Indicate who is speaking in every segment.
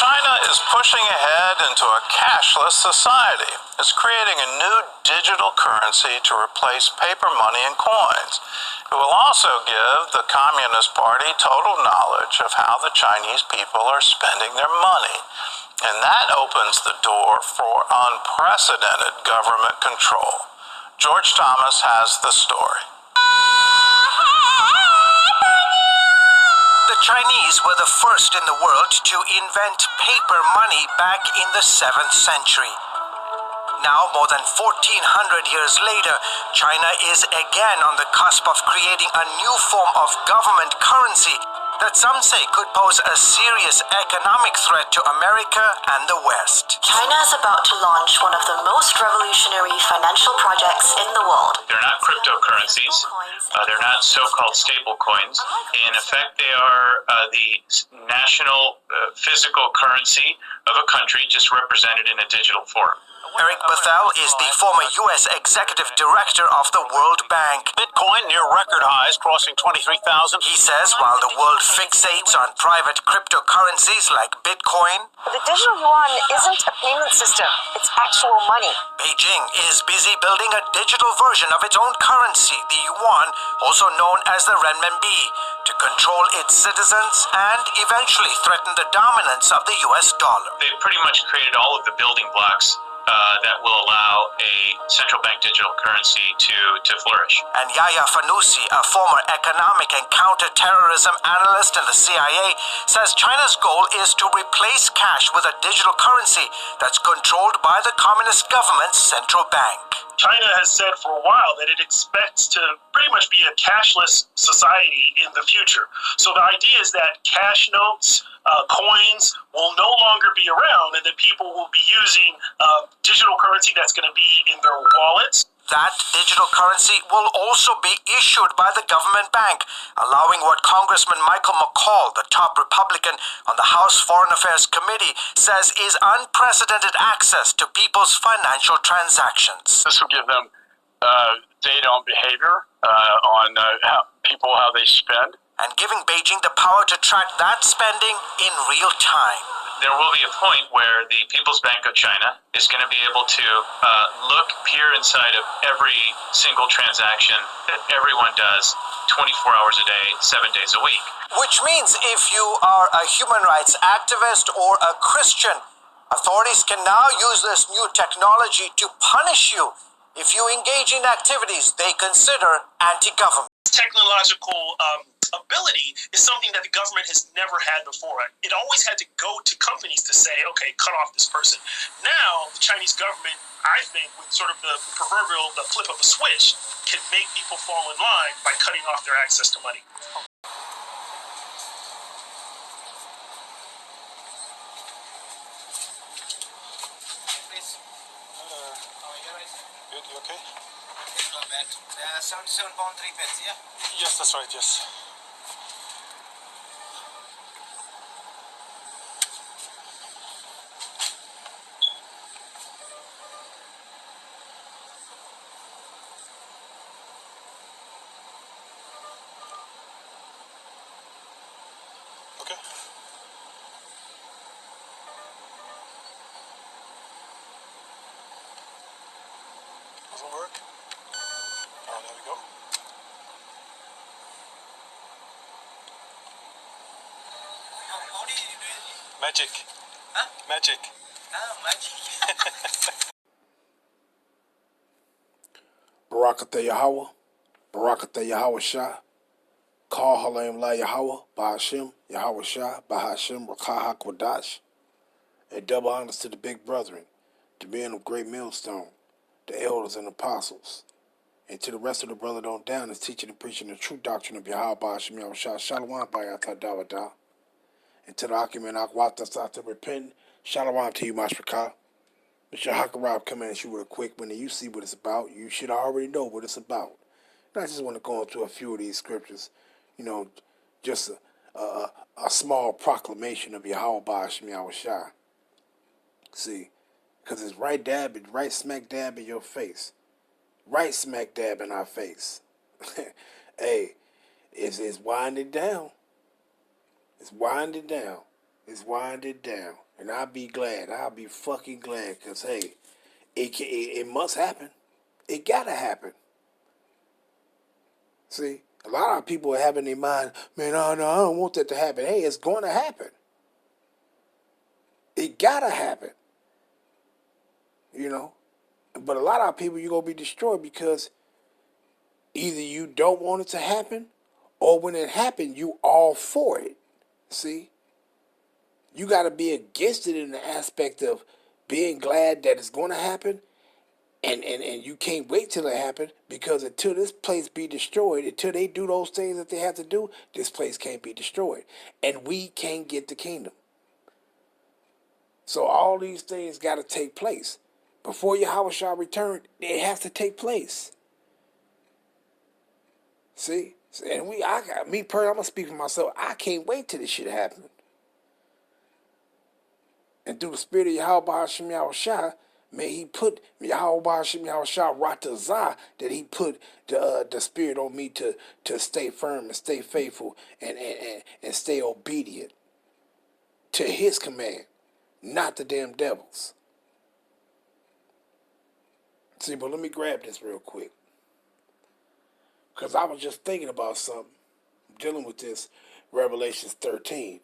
Speaker 1: China is pushing ahead into a cashless society. It's creating a new digital currency to replace paper money and coins. It will also give the Communist Party total knowledge of how the Chinese people are spending their money. And that opens the door for unprecedented government control. George Thomas has the story.
Speaker 2: The Chinese were the first in the world to invent paper money back in the 7th century. Now, more than 1,400 years later, China is again on the cusp of creating a new form of government currency that some say could pose a serious economic threat to America and the West.
Speaker 3: China is about to launch one of the most revolutionary financial projects in the world.
Speaker 4: They're not cryptocurrencies. They're not so-called stable coins. In effect, they are the national physical currency of a country, just represented in a digital form.
Speaker 2: Eric Bethel is the former U.S. Executive Director of the World Bank.
Speaker 1: Bitcoin near record highs, crossing 23,000.
Speaker 2: He says while the world fixates on private cryptocurrencies like Bitcoin,
Speaker 5: the digital yuan isn't a payment system, it's actual money.
Speaker 2: Beijing is busy building a digital version of its own currency, the yuan, also known as the renminbi, to control its citizens and eventually threaten the dominance of the U.S. dollar.
Speaker 4: They've pretty much created all of the building blocks that will allow a central bank digital currency to flourish.
Speaker 2: And Yahya Fanusi, a former economic and counterterrorism analyst in the CIA, says China's goal is to replace cash with a digital currency that's controlled by the communist government's central bank.
Speaker 6: China has said for a while that it expects to pretty much be a cashless society in the future. So the idea is that cash notes, coins will no longer be around, and that people will be using digital currency that's going to be in their wallets.
Speaker 2: That digital currency will also be issued by the government bank, allowing what Congressman Michael McCaul, the top Republican on the House Foreign Affairs Committee, says is unprecedented access to people's financial transactions.
Speaker 7: This will give them data on behavior, on how they spend.
Speaker 2: And giving Beijing the power to track that spending in real time.
Speaker 4: There will be a point where the People's Bank of China is going to be able to peer inside of every single transaction that everyone does 24 hours a day, 7 days a week.
Speaker 2: Which means if you are a human rights activist or a Christian, authorities can now use this new technology to punish you if you engage in activities they consider anti-government.
Speaker 6: Technological ability is something that the government has never had before. It always had to go to companies to say, okay, cut off this person. Now, the Chinese government, I think, with sort of the proverbial flip of a switch, can make people fall in line by cutting off their access to money.
Speaker 1: Good, you okay?
Speaker 2: Not bad. 77 pound 3 pence, yeah?
Speaker 1: Yes, that's right, yes. Okay. Doesn't work? Oh, there we go.
Speaker 2: How do you do it?
Speaker 1: Magic.
Speaker 2: Huh?
Speaker 1: Magic.
Speaker 2: Oh, magic.
Speaker 8: Barakatah Yahweh, Barakatah Yahweh Shah, Call Halim La Yahweh, Bahashim, Yahweh Shah, Bahashim, Rakah HaKwadash, and double honors to the big brethren, the men of great millstone, the elders and apostles, and to the rest of the brother on down that's teaching and preaching the true doctrine of Yahweh Bahashim, Yahweh Shah, Shalom Bayatah Dawada, and to the Akim and Akwata Sata repent, Shalom to you, Mashrakah. Mr. Hakarab coming at you with a quick one, and you see what it's about. You should already know what it's about. And I just want to go into a few of these scriptures, just a small proclamation of Yahweh Ba'ashim Yahweh Shai. See, because it's right smack dab in your face. Right smack dab in our face. Hey, it's winding down. It's winding down. It's winding down. And I'll be glad. I'll be fucking glad. Because, hey, it must happen. It gotta happen. See? A lot of people are having in their mind, man, no, I don't want that to happen. Hey, it's going to happen. It gotta happen. You know? But a lot of people, you're going to be destroyed because either you don't want it to happen, or when it happens, you all for it. See? You got to be against it in the aspect of being glad that it's going to happen, and you can't wait till it happens, because until this place be destroyed, until they do those things that they have to do, this place can't be destroyed. And we can't get the kingdom. So all these things got to take place. Before Yahweh shall return, it has to take place. See? And me personally, I'm going to speak for myself. I can't wait till this shit happen. And through the spirit of Yahweh Hashem Yahushua, may he put Yahweh Hashem Yahushua Ratazah, that he put the spirit on me to stay firm and stay faithful and stay obedient to his command, not the damn devils. See, but let me grab this real quick. Because I was just thinking about something, dealing with this Revelations 13.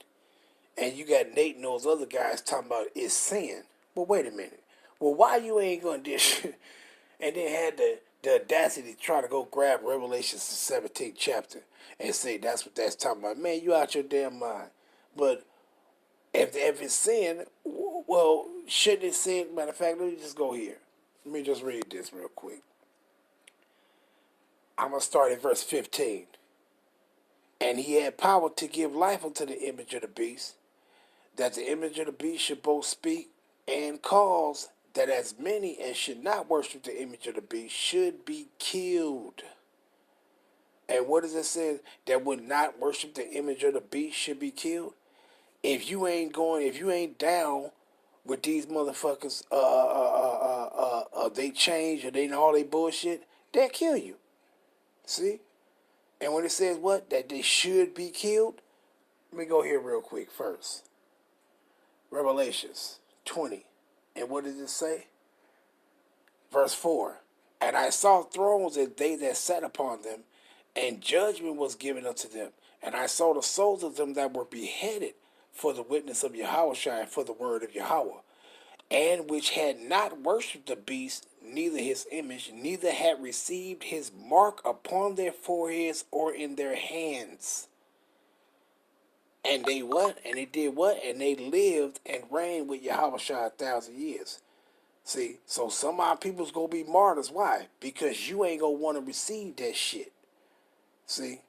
Speaker 8: And you got Nate and those other guys talking about it's sin. Well, wait a minute. Well, why you ain't going to do shit? And then had the audacity to try to go grab Revelations 17th chapter and say that's what that's talking about. Man, you out your damn mind. But if it's sin, well, shouldn't it sin? Matter of fact, let me just go here. Let me just read this real quick. I'm going to start at verse 15. And he had power to give life unto the image of the beast, that the image of the beast should both speak and cause that as many as should not worship the image of the beast should be killed. And what does it say? That would not worship the image of the beast should be killed? If you ain't down with these motherfuckers, they change or they know all they bullshit, they'll kill you. See? And when it says what? That they should be killed? Let me go here real quick first. Revelations 20. And what does it say? Verse 4. And I saw thrones and they that sat upon them, and judgment was given unto them. And I saw the souls of them that were beheaded for the witness of Yahweh and for the word of Yahweh, and which had not worshipped the beast, neither his image, neither had received his mark upon their foreheads or in their hands. And they what? And they did what? And they lived and reigned with Yahweh 1,000 years. See, so some of our people's going to be martyrs. Why? Because you ain't going to want to receive that shit. See?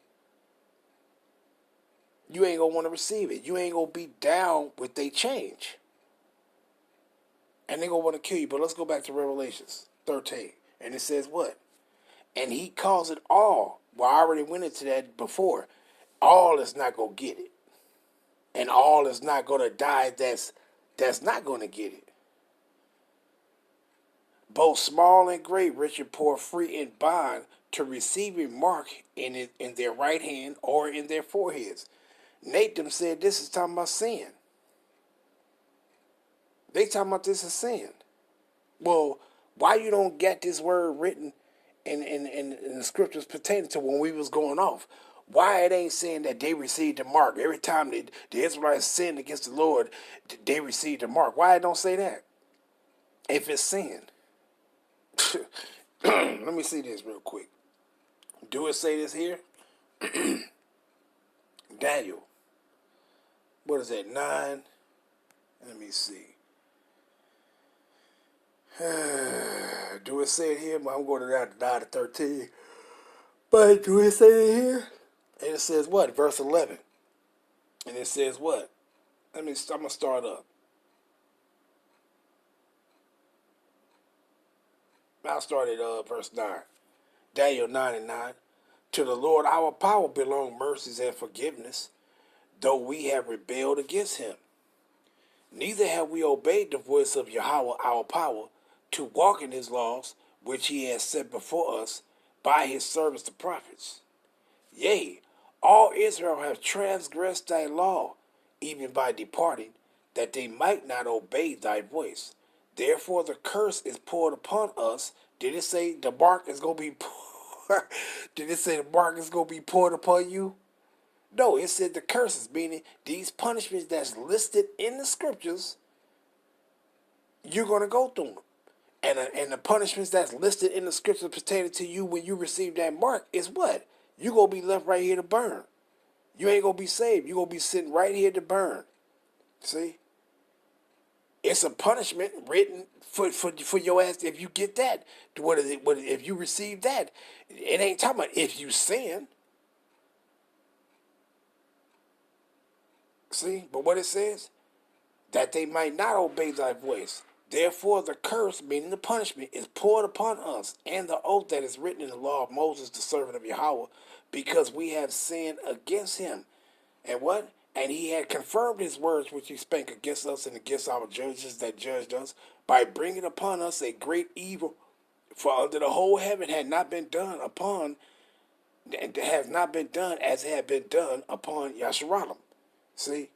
Speaker 8: You ain't going to want to receive it. You ain't going to be down with they change. And they going to want to kill you. But let's go back to Revelations 13. And it says what? And he calls it all. Well, I already went into that before. All is not going to get it. And all is not going to die that's not going to get it. Both small and great, rich and poor, free and bond, to receive a mark in their right hand or in their foreheads. Nathan said this is talking about sin. They talking about this is sin. Well, why you don't get this word written in the scriptures pertaining to when we was going off? Why it ain't saying that they received the mark? Every time the Israelites sinned against the Lord, they received the mark. Why it don't say that? If it's sin. Let me see this real quick. Do it say this here? Daniel. What is that, 9? Let me see. Do it say it here? I'm going to 9 to 13. But do it say it here? And it says what? Verse 11. And it says what? I'm going to start up. I'll start at verse 9. Daniel 9 and 9. To the Lord our power belong mercies and forgiveness, though we have rebelled against him. Neither have we obeyed the voice of Yahweh our power, to walk in his laws, which he has set before us by his servants the prophets. Yea, all Israel have transgressed thy law, even by departing. that they might not obey thy voice. Therefore the curse is poured upon us. Did it say the mark is going to be Did it say the mark is going to be poured upon you? No, it said the curses, meaning these punishments that's listed in the scriptures, you're going to go through them. And the punishments that's listed in the scriptures pertaining to you when you receive that mark is what? You're going to be left right here to burn. You ain't going to be saved. You're going to be sitting right here to burn. See? It's a punishment written for your ass if you get that. What is it? If you receive that? It ain't talking about if you sin. See? But what it says? That they might not obey thy voice. Therefore the curse, meaning the punishment, is poured upon us, and the oath that is written in the law of Moses, the servant of Yahweh, because we have sinned against him. And what? And he had confirmed his words which he spake against us and against our judges that judged us, by bringing upon us a great evil. For under the whole heaven had not been done as it had been done upon Yasharim. See?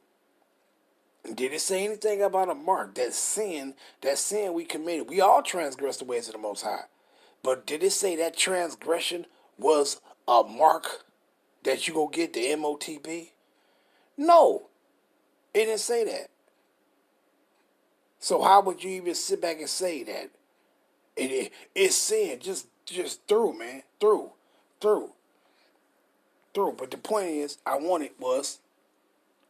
Speaker 8: Did it say anything about a mark? That sin we committed. We all transgressed the ways of the Most High. But did it say that transgression was a mark that you go get the MOTB? No. It didn't say that. So how would you even sit back and say that? It's sin. Just through, man. Through. But the point is, I want it was,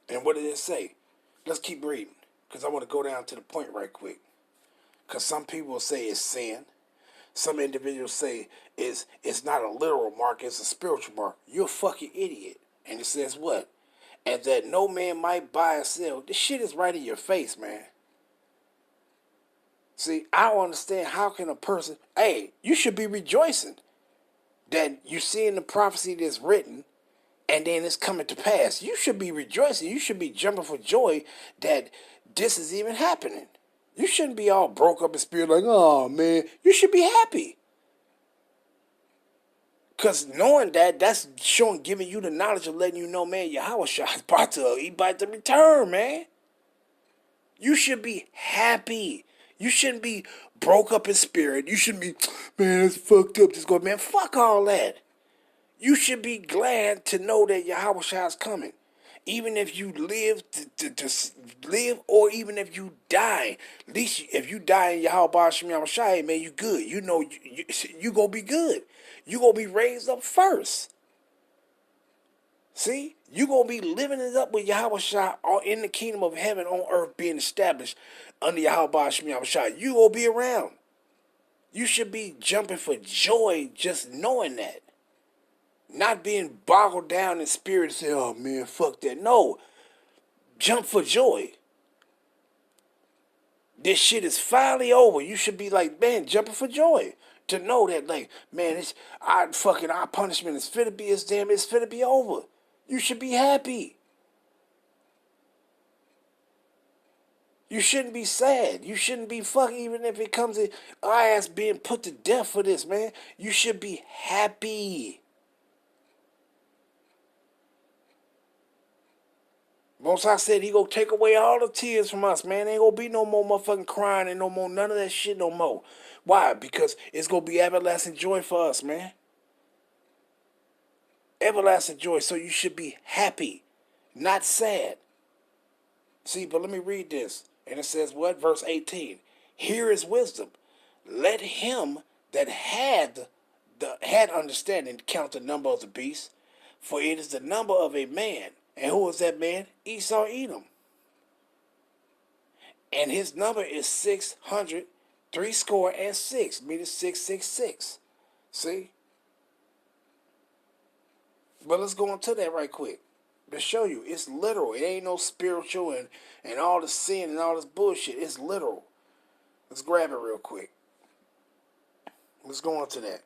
Speaker 8: and what did it say? Let's keep reading, because I want to go down to the point right quick. Because some people say it's sin. Some individuals say it's not a literal mark, it's a spiritual mark. You're a fucking idiot. And it says what? And that no man might buy or sell. This shit is right in your face, man. See, I don't understand how can a person, hey, you should be rejoicing that you seeing the prophecy that's written and then it's coming to pass. You should be rejoicing. You should be jumping for joy that this is even happening. You shouldn't be all broke up in spirit like, oh, man. You should be happy. Because knowing that, that's showing, giving you the knowledge of letting you know, man, Yahweh Shah is about to return, man. You should be happy. You shouldn't be broke up in spirit. You shouldn't be, man, it's fucked up. Just go, man, fuck all that. You should be glad to know that Yahweh Shah is coming. Even if you live to live, or even if you die. At least if you die in Yahweh Shah, man, you good. You know you gonna be good. You gonna be raised up first. See? You gonna be living it up with Yahweh Shah in the kingdom of heaven on earth being established under Yahweh Shah. You gonna be around. You should be jumping for joy just knowing that. Not being boggled down in spirit and say, oh man, fuck that. No. Jump for joy. This shit is finally over. You should be like, man, jumping for joy. To know that, like, man, our punishment is finna be it's finna be over. You should be happy. You shouldn't be sad. You shouldn't be fucking, even if it comes in our ass being put to death for this, man. You should be happy. Most High said he gonna take away all the tears from us, man. Ain't gonna be no more motherfucking crying and no more none of that shit no more. Why? Because it's gonna be everlasting joy for us, man. Everlasting joy. So you should be happy, not sad. See, but let me read this. And it says what? Verse 18. Here is wisdom. Let him that had understanding count the number of the beast, for it is the number of a man. And who is that man? Esau Edom. And his number is 600, 6, meaning 666. See? But let's go into that right quick. To show you, it's literal. It ain't no spiritual and all the sin and all this bullshit. It's literal. Let's grab it real quick. Let's go into that.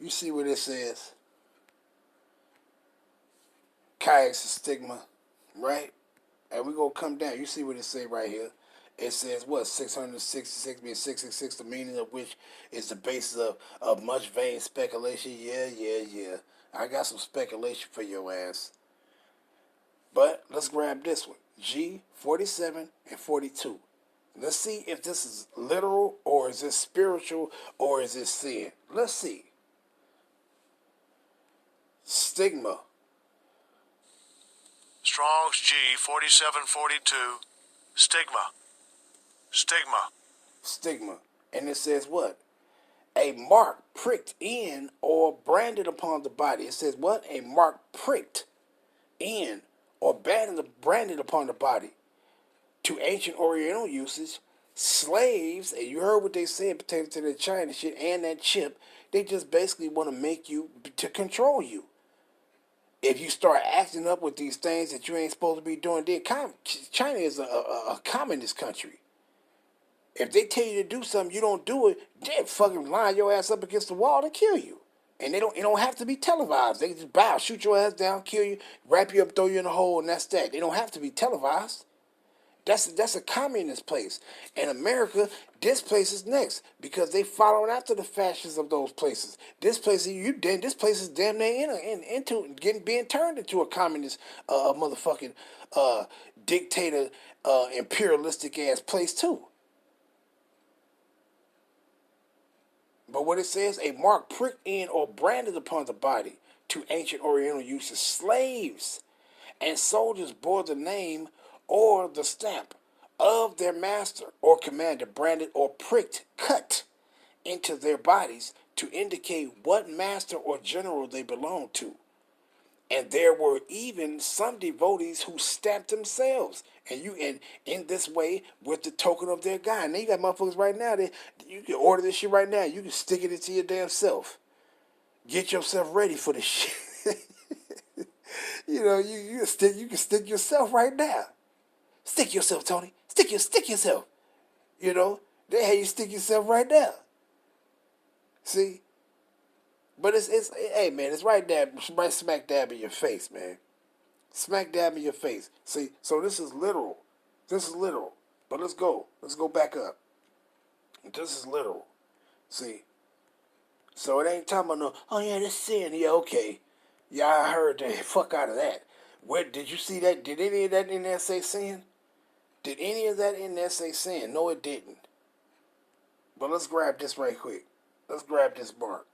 Speaker 8: You see what it says? Kayak's a stigma, right? And we're going to come down. You see what it say right here. It says what? 666 being 666, the meaning of which is the basis of much vain speculation. Yeah. I got some speculation for your ass. But let's grab this one. G 47 and 42. Let's see if this is literal or is this spiritual or is this sin. Let's see. Stigma.
Speaker 9: Strong's G 4742. Stigma. Stigma.
Speaker 8: Stigma. And it says what? A mark pricked in or branded upon the body. It says what? A mark pricked in or branded upon the body. To ancient Oriental usage, slaves, and you heard what they said pertaining to the China shit and that chip, they just basically want to make you, to control you. If you start acting up with these things that you ain't supposed to be doing, China is a communist country. If they tell you to do something, you don't do it, they fucking line your ass up against the wall and kill you. And it don't have to be televised. They just bow, shoot your ass down, kill you, wrap you up, throw you in a hole, and that's that. They don't have to be televised. That's a communist place. In America, this place is next because they following after the fashions of those places. This place is damn near into being turned into a communist, motherfucking dictator, imperialistic ass place too. But what it says, a mark pricked in or branded upon the body. To ancient Oriental uses, slaves and soldiers bore the name or the stamp of their master or commander, branded or pricked, cut into their bodies to indicate what master or general they belonged to. And there were even some devotees who stamped themselves, and in this way with the token of their God. Now you got motherfuckers right now that you can order this shit right now. You can stick it into your damn self. Get yourself ready for this shit. You know, you can stick yourself right now. Stick yourself, Tony. Stick yourself. You know, they have you stick yourself right now. See? But it's hey man, it's right there, right smack dab in your face, man. Smack dab in your face. See, so this is literal. This is literal. But let's go. Let's go back up. This is literal. See? So it ain't talking about no, oh yeah, that's sin. Yeah, okay. Yeah, I heard that. Fuck out of that. Where did you see that? Did any of that in there say sin? Did any of that in there say sin? No, it didn't. But let's grab this right quick. Let's grab this mark.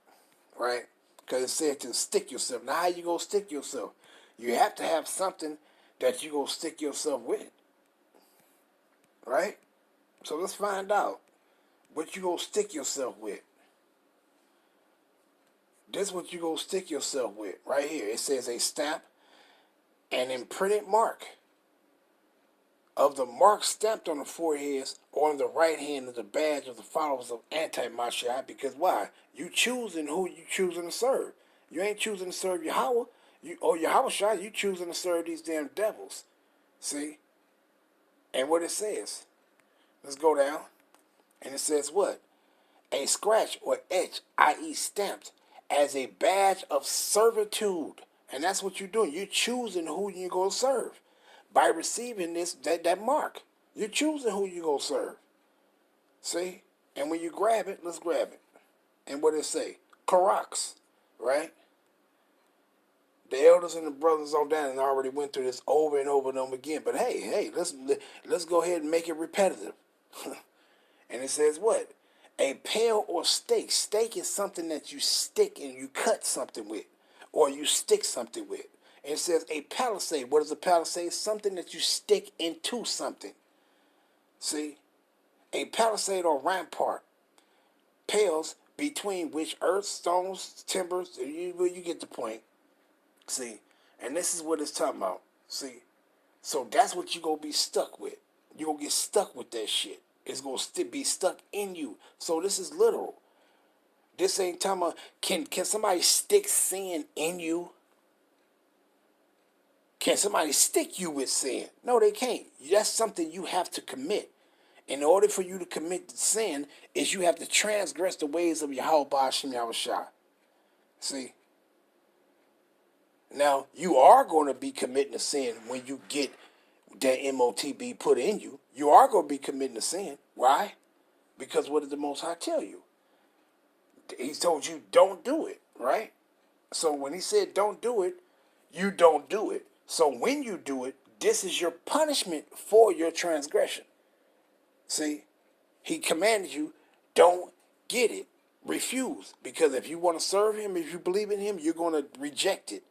Speaker 8: Right? Because it said to stick yourself. Now, how you going to stick yourself? You have to have something that you going to stick yourself with. Right? So let's find out what you going to stick yourself with. This is what you going to stick yourself with. Right here. It says a stamp, an imprinted mark of the mark stamped on the foreheads or on the right hand of the badge of the followers of anti-Mashiach. Because why? You choosing who you choosing to serve. You ain't choosing to serve Yahweh. Yahweh, you choosing to serve these damn devils. See? And what it says. Let's go down. And it says what? A scratch or etch, i.e. stamped, as a badge of servitude. And that's what you're doing. You're choosing who you're going to serve. By receiving that mark. You're choosing who you're going to serve. See? And when you grab it, let's grab it. And what it say? Karax. Right? The elders and the brothers on down and already went through this over and over and over again. But hey, let's go ahead and make it repetitive. And it says what? A pail or stake. Stake is something that you stick and you cut something with. Or you stick something with. And it says a palisade. What is a palisade? Something that you stick into something. See? A palisade or rampart. Pales between which earth, stones, timbers, you get the point. See? And this is what it's talking about. See? So that's what you're going to be stuck with. You're going to get stuck with that shit. It's going to be stuck in you. So this is literal. This ain't talking about, can somebody stick sin in you? Can somebody stick you with sin? No, they can't. That's something you have to commit. In order for you to commit the sin, is you have to transgress the ways of Yahweh Ba'ashem Yahushua. See? Now, you are going to be committing a sin when you get that MOTB put in you. You are going to be committing a sin. Why? Because what did the Most High tell you? He told you don't do it, right? So when he said don't do it, you don't do it. So when you do it, this is your punishment for your transgression. See, he commanded you, don't get it. Refuse. Because if you want to serve him, if you believe in him, you're going to reject it.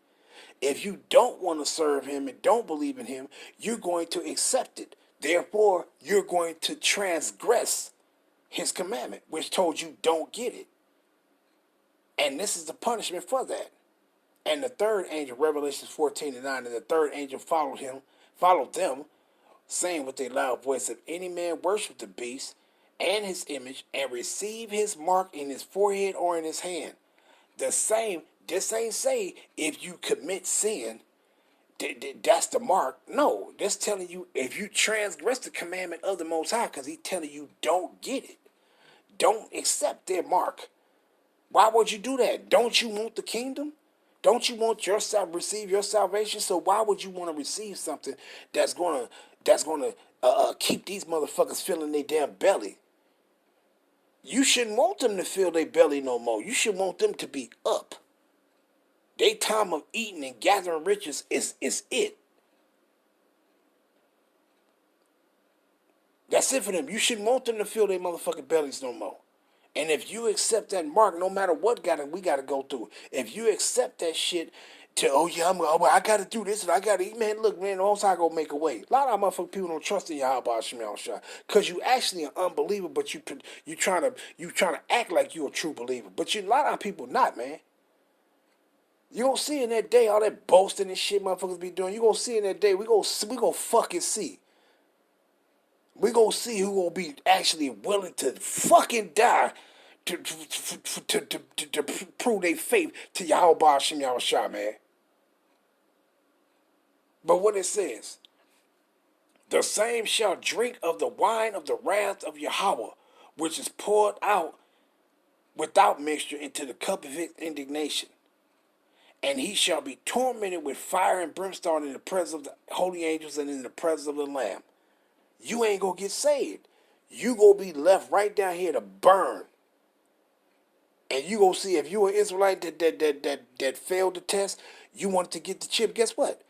Speaker 8: If you don't want to serve him and don't believe in him, you're going to accept it. Therefore, you're going to transgress his commandment, which told you don't get it. And this is the punishment for that. And the third angel, Revelation 14:9, and the third angel followed them, saying with a loud voice, if any man worship the beast and his image and receive his mark in his forehead or in his hand, this ain't say if you commit sin, that's the mark. No, that's telling you if you transgress the commandment of the Most High, because he's telling you don't get it. Don't accept their mark. Why would you do that? Don't you want the kingdom? Don't you want yourself receive your salvation? So why would you want to receive something that's gonna keep these motherfuckers filling their damn belly? You shouldn't want them to fill their belly no more. You should want them to be up. Their time of eating and gathering riches is it. That's it for them. You shouldn't want them to fill their motherfucking bellies no more. And if you accept that mark, no matter what we got to go through. If you accept that shit to, I got to do this and I got to eat, man, look, man, the Most High gonna make a way. A lot of motherfucking people don't trust in Yahweh Shemel Shah because you actually an unbeliever, but you trying to act like you a true believer. But a lot of people not, man. You gonna see in that day all that boasting and shit motherfuckers be doing. You gonna see in that day we gonna fucking see. We gonna see who gonna be actually willing to fucking die to prove their faith to Yahweh Hashem Yahushua, man. But what it says, the same shall drink of the wine of the wrath of Yahweh, which is poured out without mixture into the cup of his indignation. And he shall be tormented with fire and brimstone in the presence of the holy angels and in the presence of the Lamb. You ain't gonna get saved. You gonna be left right down here to burn. And you gonna see if you an Israelite that failed the test, you wanted to get the chip. Guess what?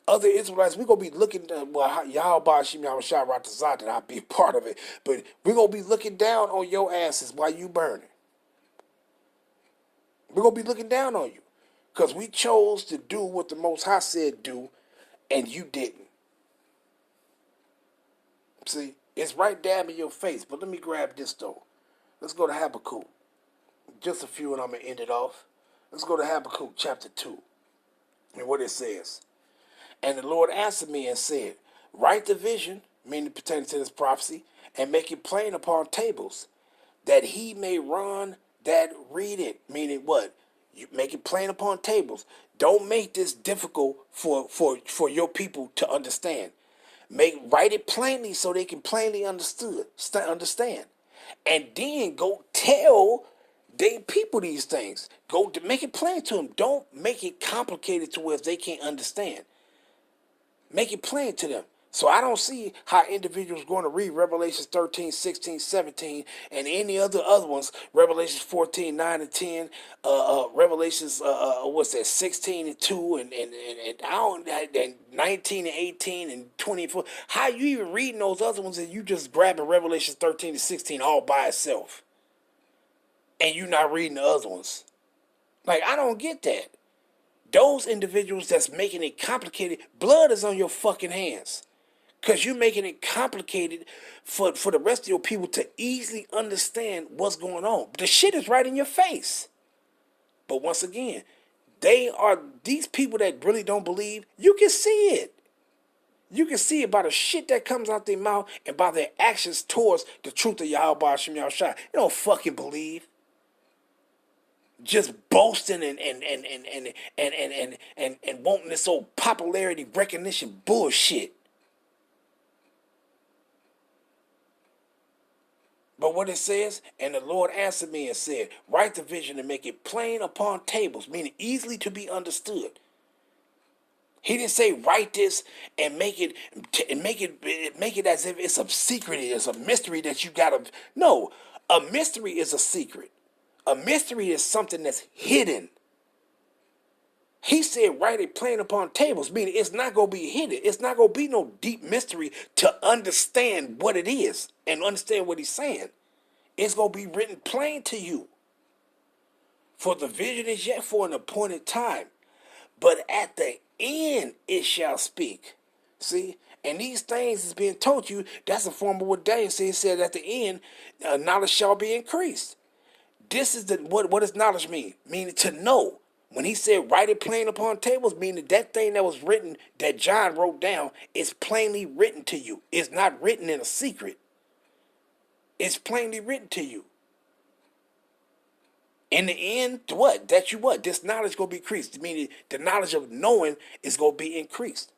Speaker 8: Other Israelites, we gonna be looking. Yahweh Hashem Yahushua Ratazah, that I'll be a part of it. But we gonna be looking down on your asses while you burning. We're gonna be looking down on you because we chose to do what the Most High said do, and you didn't. See, it's right dab in your face. But let me grab this though. Let's go to Habakkuk. Just a few, and I'm gonna end it off. Let's go to Habakkuk chapter 2, and what it says. And the Lord answered me and said, write the vision, meaning pertaining to this prophecy, and make it plain upon tables, that he may run that read it. Meaning what? You make it plain upon tables. Don't make this difficult for your people to understand. Write it plainly so they can plainly understand. And then go tell they people these things. Go to make it plain to them. Don't make it complicated to where they can't understand. Make it plain to them. So I don't see how individuals going to read Revelations 13, 16, 17, and any other ones, Revelations 14, 9 and 10, Revelations 16 and 2, and 19 and 18 and 24. How you even reading those other ones and you just grabbing Revelations 13 and 16 all by itself? And you not reading the other ones. Like, I don't get that. Those individuals that's making it complicated, blood is on your fucking hands. Because you're making it complicated for the rest of your people to easily understand what's going on. The shit is right in your face. But once again, these people that really don't believe, you can see it. You can see it by the shit that comes out their mouth and by their actions towards the truth of Yahweh Hashem Yahushua. You don't fucking believe. Just boasting and wanting this old popularity recognition bullshit. But what it says, and the Lord answered me and said, write the vision and make it plain upon tables, meaning easily to be understood. He didn't say write this and make it as if it's a secret, it's a mystery that you gotta. No, a mystery is a secret. A mystery is something that's hidden. He said, write it plain upon tables, meaning it's not going to be hidden. It's not going to be no deep mystery to understand what it is and understand what he's saying. It's going to be written plain to you. For the vision is yet for an appointed time, but at the end it shall speak. See? And these things is being told you, that's a form of what Daniel said. He said at the end, knowledge shall be increased. This is what does knowledge mean? Meaning to know. When he said write it plain upon tables, meaning that thing that was written, that John wrote down, is plainly written to you. It's not written in a secret. It's plainly written to you. In the end, what? That you what? This knowledge going to be increased. Meaning the knowledge of knowing is going to be increased.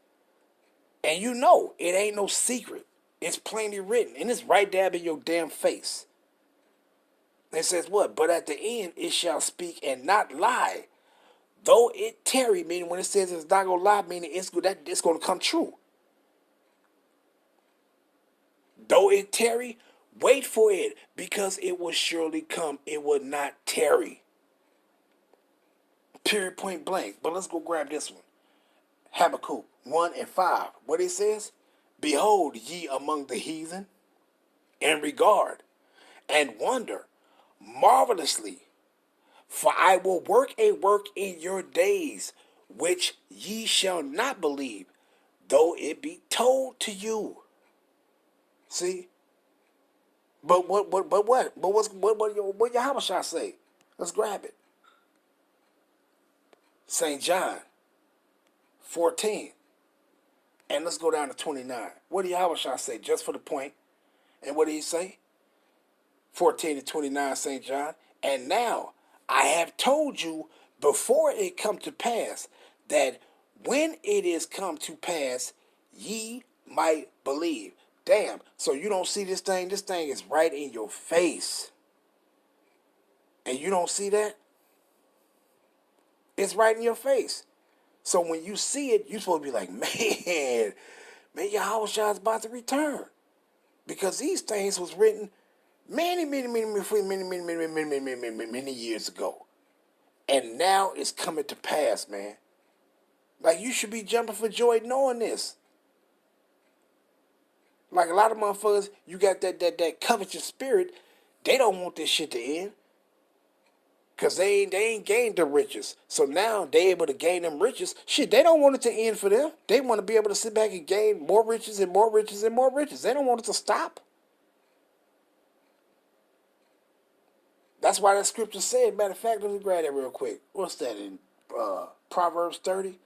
Speaker 8: And you know, it ain't no secret. It's plainly written. And it's right dab in your damn face. It says what? But at the end it shall speak and not lie. Though it tarry, meaning when it says it's not going to lie, meaning it's going to come true. Though it tarry, wait for it, because it will surely come. It will not tarry. Period, point blank. But let's go grab this one. Habakkuk 1 and 5. What it says? Behold ye among the heathen, and regard, and wonder marvelously. For I will work a work in your days, which ye shall not believe, though it be told to you. See? But what Yahushua say? Let's grab it. St. John 14. And let's go down to 29. What did Yahushua say? Just for the point. And what did he say? 14 to 29, St. John. And now I have told you before it come to pass, that when it is come to pass, ye might believe. Damn, so you don't see this thing? This thing is right in your face. And you don't see that? It's right in your face. So when you see it, you're supposed to be like, man, Yahushua is about to return. Because these things was written many years ago. And now it's coming to pass, man. Like, you should be jumping for joy knowing this. Like a lot of motherfuckers, you got that covetous spirit, they don't want this shit to end. Because they ain't gained the riches. So now they able to gain them riches. Shit, they don't want it to end for them. They want to be able to sit back and gain more riches and more riches and more riches. They don't want it to stop. That's why that scripture said, matter of fact, let me grab that real quick. What's that in Proverbs 30?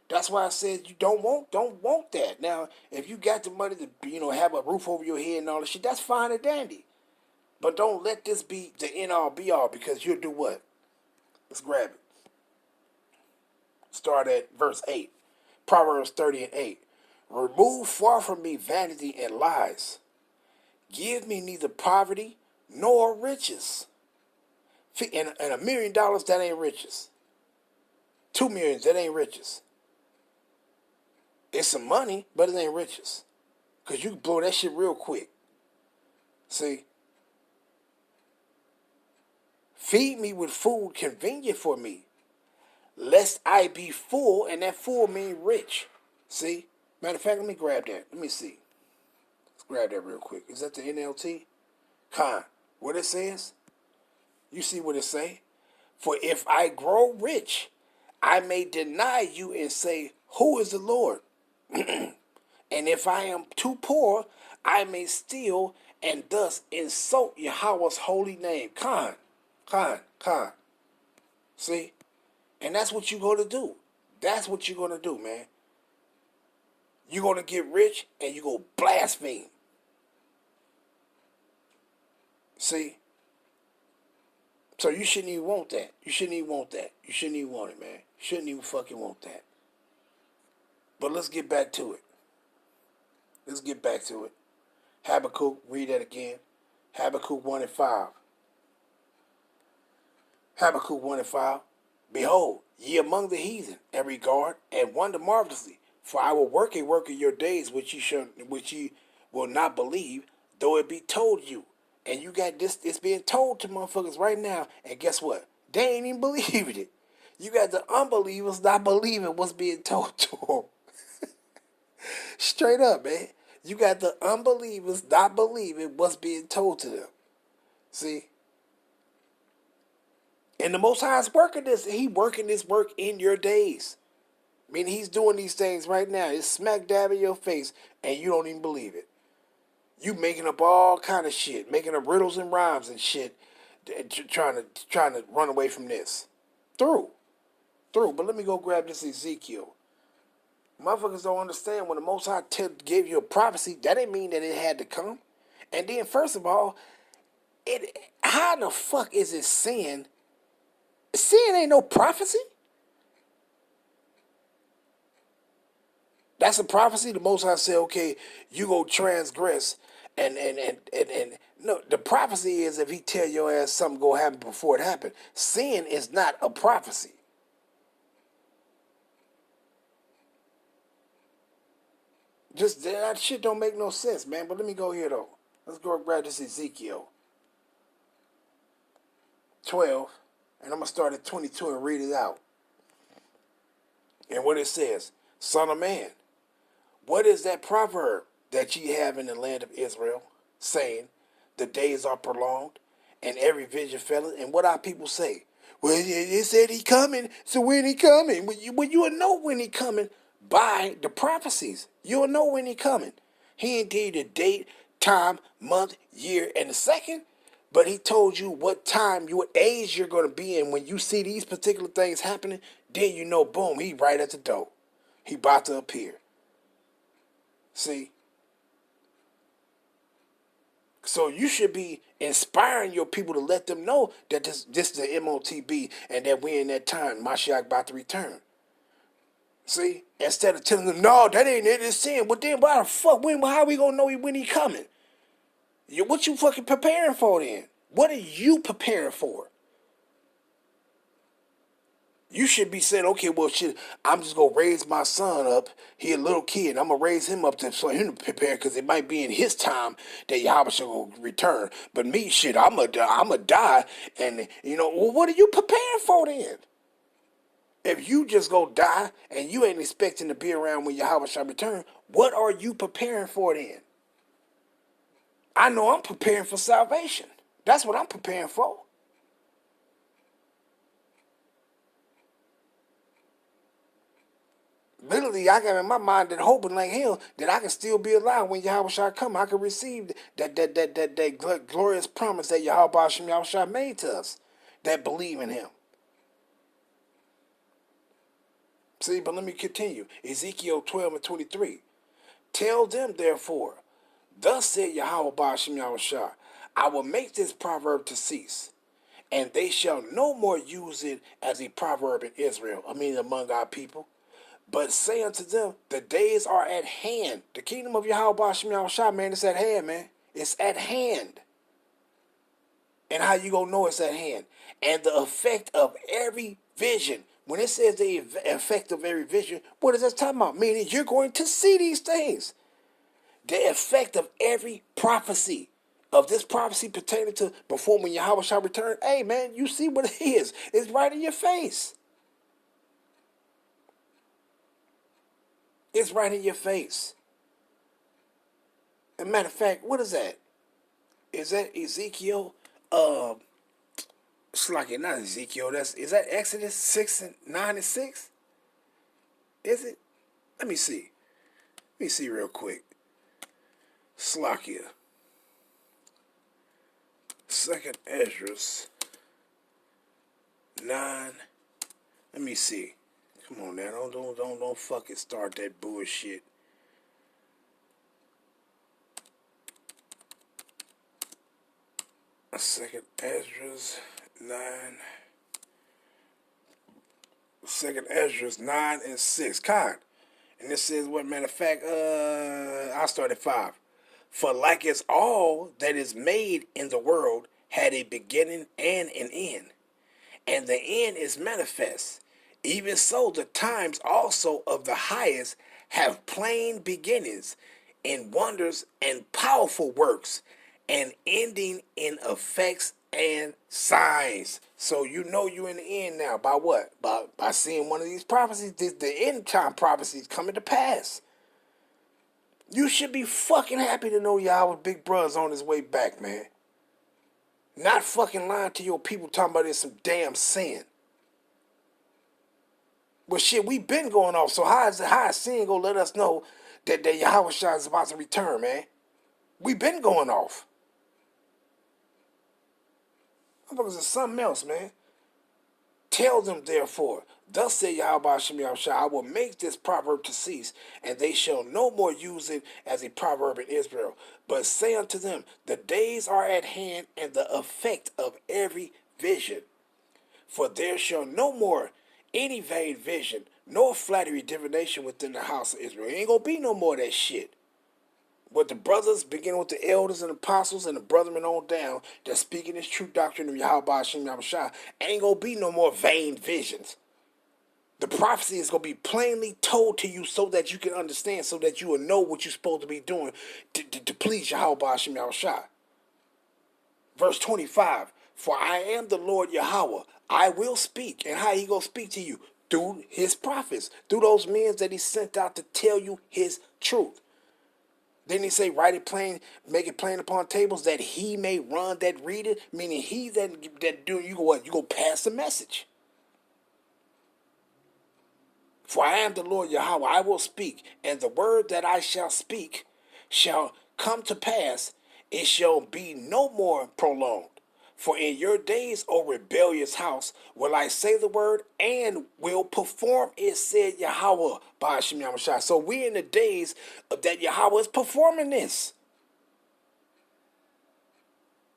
Speaker 8: That's why I said you don't want that. Now, if you got the money to, have a roof over your head and all that shit, that's fine and dandy. But don't let this be the end all be all, because you'll do what? Let's grab it. Start at verse 8. Proverbs 30 and 8. Remove far from me vanity and lies. Give me neither poverty nor riches. And $1 million, that ain't riches. 2 million, that ain't riches. It's some money, but it ain't riches. Because you can blow that shit real quick. See? Feed me with food convenient for me, lest I be full, and that full mean rich. See? Matter of fact, let me grab that. Let me see. Let's grab that real quick. Is that the NLT? Con. What it says? You see what it say? For if I grow rich, I may deny you and say, who is the Lord? And if I am too poor, I may steal and thus insult Yahweh's holy name. Con. See? And that's what you're going to do. That's what you're going to do, man. You're going to get rich and you're going to blaspheme. See? So you shouldn't even want that. You shouldn't even want that. You shouldn't even want it, man. You shouldn't even fucking want that. But let's get back to it. Let's get back to it. Habakkuk, read that again. Habakkuk 1 and 5. Habakkuk 1 and 5. Behold, ye among the heathen, and regard, and wonder marvelously. For I will work a work in your days which ye will not believe, though it be told you. And you got this, it's being told to motherfuckers right now, and guess what? They ain't even believing it. You got the unbelievers not believing what's being told to them. Straight up, man. You got the unbelievers not believing what's being told to them. See? And the Most High is working this. He working this work in your days. I mean, he's doing these things right now. It's smack dab in your face, and you don't even believe it. You making up all kind of shit, making up riddles and rhymes and shit, trying to run away from this. Through. But let me go grab this Ezekiel. Motherfuckers don't understand when the Most High gave you a prophecy, that didn't mean that it had to come. And then, first of all, how the fuck is it sin? Sin ain't no prophecy. That's a prophecy. The Most High said, okay, you go transgress. And no, the prophecy is if he tell your ass something go happen before it happened. Sin is not a prophecy. Just that shit don't make no sense, man. But let me go here though. Let's go grab this Ezekiel 12, and I'm gonna start at 22 and read it out. And what it says, son of man, what is that proverb that ye have in the land of Israel, saying, the days are prolonged, and every vision faileth? And what our people say? Well, it said he coming, so when he coming? Well, you will know when he coming by the prophecies. You'll know when he coming. He ain't tell you the date, time, month, year, and the second, but he told you what time, what age you're going to be in. When you see these particular things happening, then you know, boom, he right at the door. He about to appear. See? So you should be inspiring your people to let them know that this is the MOTB and that we're in that time. Mashiach about to return. See? Instead of telling them, no, that ain't it, it's sin. Well, then why the fuck, how we gonna know when he coming? What you fucking preparing for then? What are you preparing for? You should be saying, okay, well, shit, I'm just going to raise my son up. He a little kid. I'm going to raise him up so him to prepare because it might be in his time that Yahweh shall return. But me, shit, I'm going to die. And, well, what are you preparing for then? If you just go die and you ain't expecting to be around when Yahweh shall return, what are you preparing for then? I know I'm preparing for salvation. That's what I'm preparing for. Literally, I got in my mind that hoping like hell that I can still be alive when Yahweh shall come. I can receive that glorious promise that Yahweh shall made to us that believe in him. See, but let me continue. Ezekiel 12 and 23. Tell them, therefore, thus said Yahweh Ba'ashem Yahushua, I will make this proverb to cease, and they shall no more use it as a proverb in Israel, I mean among our people. But say unto them, the days are at hand. The kingdom of Yahweh Ba'ashem Yahushua, man, it's at hand, man. It's at hand. And how you gonna know it's at hand? And the effect of every vision. When it says the effect of every vision, what is that talking about? Meaning you're going to see these things. The effect of every prophecy. Of this prophecy pertaining to before when Yahweh shall return. Hey, man, you see what it is. It's right in your face. It's right in your face. As a matter of fact, what is that? Is that Ezekiel? It's like it, not Ezekiel. Is that Exodus 6 and 9 and 6? Is it? Let me see. Let me see real quick. Slakia. Second Esdras 9. Let me see. Come on now, don't fucking start that bullshit. Second Esdras 9. Second Esdras 9 and 6. Con. And it says, what matter of fact, I'll start at 5. For like as all that is made in the world had a beginning and an end, and the end is manifest, even so the times also of the highest have plain beginnings in wonders and powerful works, and ending in effects and signs. So you know you're in the end now. By what? By seeing one of these prophecies, the end time prophecies coming to pass. You should be fucking happy to know Yahweh big brother's on his way back, man. Not fucking lying to your people talking about it's some damn sin. Well, shit, we been going off. So how is sin gonna let us know that Yahweh Shah is about to return, man? We been going off. Motherfuckers is something else, man. Tell them, therefore, thus said Yahweh Hashem Yahushua, I will make this proverb to cease, and they shall no more use it as a proverb in Israel. But say unto them, the days are at hand, and the effect of every vision. For there shall no more any vain vision, nor flattery divination within the house of Israel. It ain't gonna be no more of that shit. But the brothers, beginning with the elders and apostles and the brethren on down, that speaking this true doctrine of Yahweh Hashem Yahushua, ain't gonna be no more vain visions. The prophecy is gonna be plainly told to you so that you can understand, so that you will know what you're supposed to be doing to please Yahweh Hashem Yahushua. Verse 25, for I am the Lord Yahweh, I will speak. And how he gonna speak to you? Through his prophets, through those men that he sent out to tell you his truth. Didn't he say, write it plain, make it plain upon tables, that he may run that read it? Meaning he that do, you go what? You go pass the message. For I am the Lord Yahweh, I will speak, and the word that I shall speak shall come to pass, it shall be no more prolonged. For in your days, O rebellious house, will I say the word and will perform it, said Yahweh by Hashem Yahushua. So we're in the days of that Yahweh is performing this.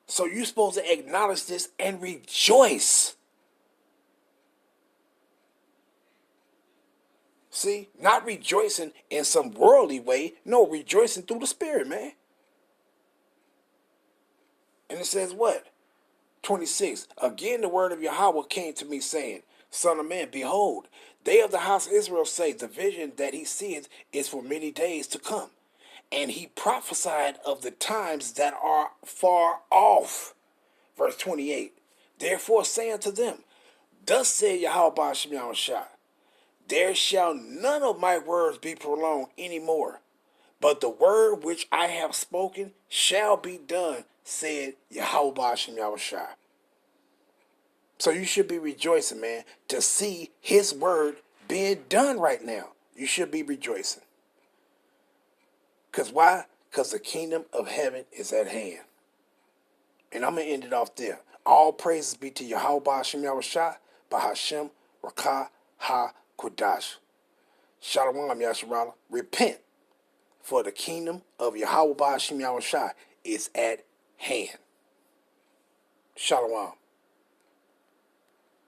Speaker 8: So you're supposed to acknowledge this and rejoice. See, not rejoicing in some worldly way. No, rejoicing through the Spirit, man. And it says what? 26, again the word of Yahweh came to me, saying, Son of man, behold, they of the house of Israel say, the vision that he seeth is for many days to come. And he prophesied of the times that are far off. Verse 28, therefore say unto them, thus said Yahweh Hashem Yahushua, there shall none of my words be prolonged any more, but the word which I have spoken shall be done, said Yahweh Hashem Yahushua. So you should be rejoicing, man, to see his word being done right now. You should be rejoicing. Because why? Because the kingdom of heaven is at hand. And I'm going to end it off there. All praises be to Yahweh Hashem Yahushua, Bahashem Rakah HaKodash. Shalom Yasharallah. Repent, for the kingdom of Yahweh Hashem Yahushua is at hand. Shalom.